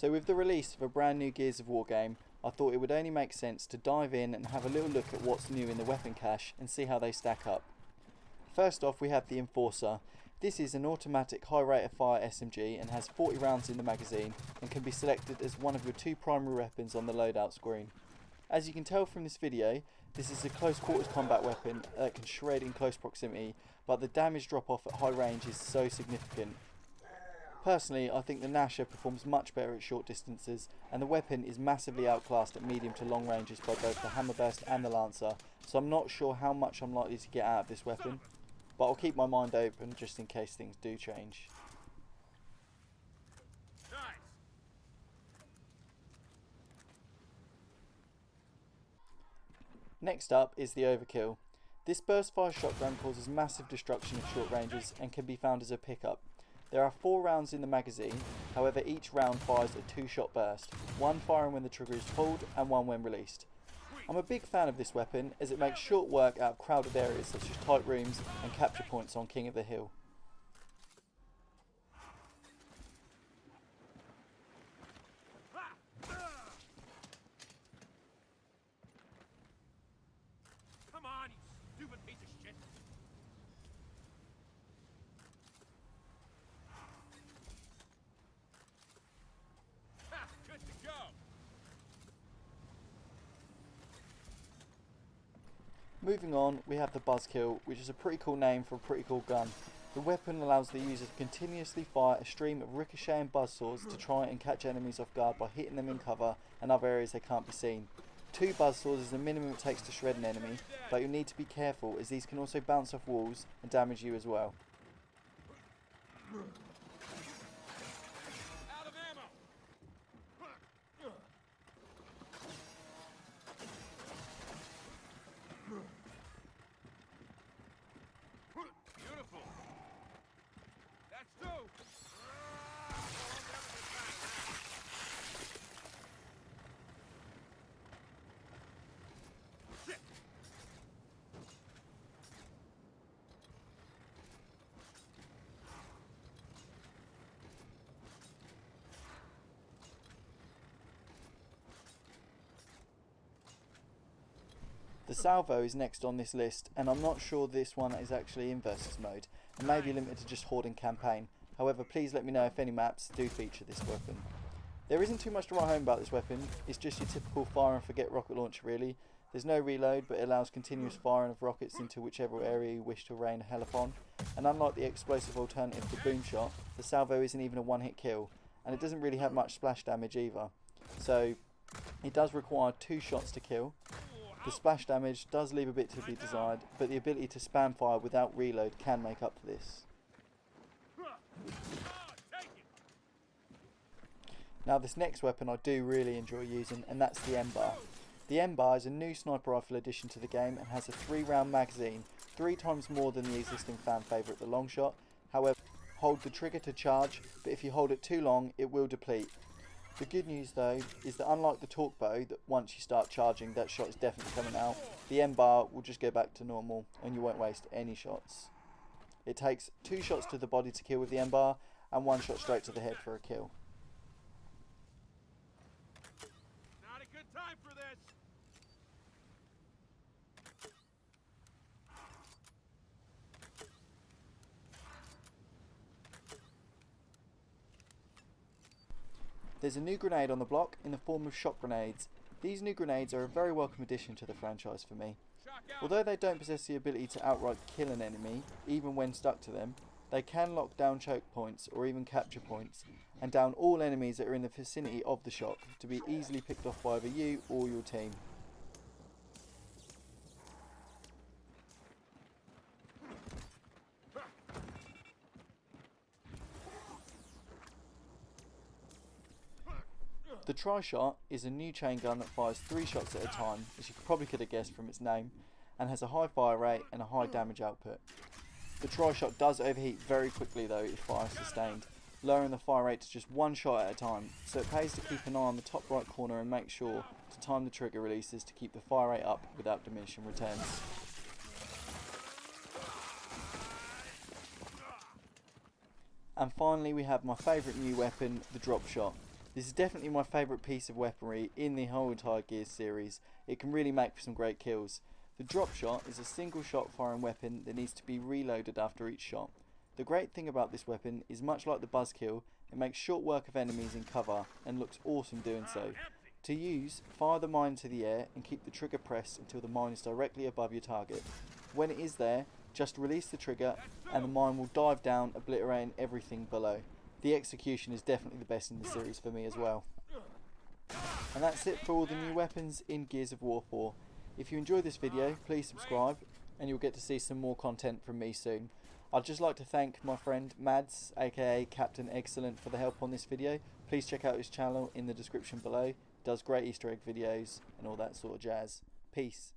So with the release of a brand new Gears of War game, I thought it would only make sense to dive in and have a little look at what's new in the weapon cache and see how they stack up. First off, we have the Enforcer. This is an automatic high rate of fire SMG and has 40 rounds in the magazine and can be selected as one of your two primary weapons on the loadout screen. As you can tell from this video, this is a close quarters combat weapon that can shred in close proximity, but the damage drop off at high range is so significant. Personally, I think the Gnasher performs much better at short distances, and the weapon is massively outclassed at medium to long ranges by both the Hammerburst and the Lancer, so I'm not sure how much I'm likely to get out of this weapon, but I'll keep my mind open just in case things do change. Next up is the Overkill. This burst fire shotgun causes massive destruction at short ranges and can be found as a pickup. There are 4 rounds in the magazine, however each round fires a 2-shot burst, one firing when the trigger is pulled and one when released. I'm a big fan of this weapon as it makes short work out of crowded areas such as tight rooms and capture points on King of the Hill. Come on, you stupid piece of shit! Ha! Good to go! Moving on, we have the Buzzkill, which is a pretty cool name for a pretty cool gun. The weapon allows the user to continuously fire a stream of ricocheting buzzsaws to try and catch enemies off guard by hitting them in cover and other areas they can't be seen. 2 buzzsaws is the minimum it takes to shred an enemy, but you'll need to be careful as these can also bounce off walls and damage you as well. Out of ammo! Beautiful! That's 2! The Salvo is next on this list, and I'm not sure this one is actually in versus mode, and may be limited to just Horde and campaign. However, please let me know if any maps do feature this weapon. There isn't too much to write home about this weapon, it's just your typical fire and forget rocket launcher really. There's no reload, but it allows continuous firing of rockets into whichever area you wish to rain hell upon, and unlike the explosive alternative to Boomshot, the Salvo isn't even a one-hit kill, and it doesn't really have much splash damage either. So, it does require 2 shots to kill. The splash damage does leave a bit to be desired, but the ability to spam fire without reload can make up for this. Now this next weapon I do really enjoy using, and that's the Embar. The Embar is a new sniper rifle addition to the game and has a 3-round magazine, 3 times more than the existing fan favourite, the Longshot. However, hold the trigger to charge, but if you hold it too long it will deplete. The good news though is that unlike the torque bow, that once you start charging that shot is definitely coming out, the Embar will just go back to normal and you won't waste any shots. It takes 2 shots to the body to kill with the Embar and 1 shot straight to the head for a kill. Not a good time for this! There's a new grenade on the block in the form of shock grenades. These new grenades are a very welcome addition to the franchise for me. Although they don't possess the ability to outright kill an enemy, even when stuck to them, they can lock down choke points or even capture points, and down all enemies that are in the vicinity of the shock to be easily picked off by either you or your team. The Tryshot is a new chain gun that fires 3 shots at a time, as you probably could have guessed from its name, and has a high fire rate and a high damage output. The Trishot does overheat very quickly though if fire is sustained, lowering the fire rate to just 1 shot at a time, so it pays to keep an eye on the top right corner and make sure to time the trigger releases to keep the fire rate up without diminishing returns. And finally we have my favourite new weapon, the Dropshot. This is definitely my favourite piece of weaponry in the whole entire Gears series. It can really make for some great kills. The Dropshot is a single shot firing weapon that needs to be reloaded after each shot. The great thing about this weapon is, much like the Buzzkill, it makes short work of enemies in cover and looks awesome doing so. To use, fire the mine to the air and keep the trigger pressed until the mine is directly above your target. When it is there, just release the trigger and the mine will dive down, obliterating everything below. The execution is definitely the best in the series for me as well. And that's it for all the new weapons in Gears of War 4. If you enjoyed this video, please subscribe and you'll get to see some more content from me soon. I'd just like to thank my friend Mads, aka Captain Excellent, for the help on this video. Please check out his channel in the description below. He does great Easter egg videos and all that sort of jazz. Peace.